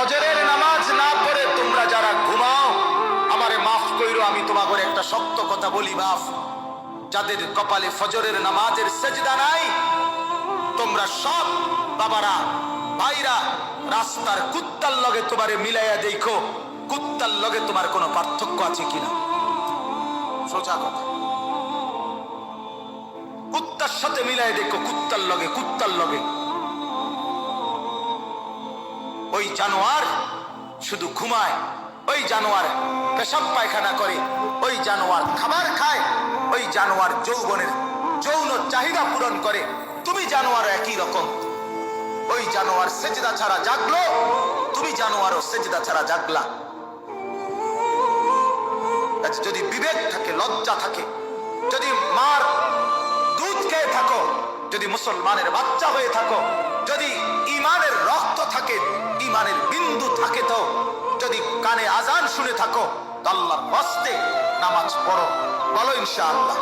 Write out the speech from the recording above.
ফজরের নামাজ না পড়ে তোমরা যারা ঘুমাও, আমারে মাফ কইরো, আমি তোমাকে একটা শক্ত কথা বলি, মাফ। যাদের কপালে ফজরের নামাজের সেজদা নাই, তোমরা সব বাবারা ভাইরা রাস্তার কুত্তার লগে তোমারে মিলাইয়া দেখো, কুত্তার লগে তোমার কোনো পার্থক্য আছে কিনা। সোজা কথা, কুত্তার সাথে মিলাই দেখো, কুত্তার লগে, কুত্তার লগে। ওই জানোয়ার শুধু ঘুমায়, ওই জানোয়ার পেশাব পায়খানা করে, ওই জানোয়ার খাবার খায়, ওই জানোয়ার যৌবনের যৌন চাহিদা পূরণ করে। তুমি জানোয়ার একই রকম। ওই জানোয়ার সেজদা ছাড়া জাগলো, তুমি জানোয়ারও সেজদা ছাড়া জাগলা। যদি বিবেক থাকে, লজ্জা থাকে, যদি মার দুধ খেয়ে থাকো, যদি মুসলমানের বাচ্চা হয়ে থাকো, যদি ইমানের রক্ত থাকে, ইমানের বিন্দু থাকে, তো যদি কানে আজান শুনে থাকো, আল্লাহর ওয়াস্তে নামাজ পড়ো। বলো ইনশাআল্লাহ।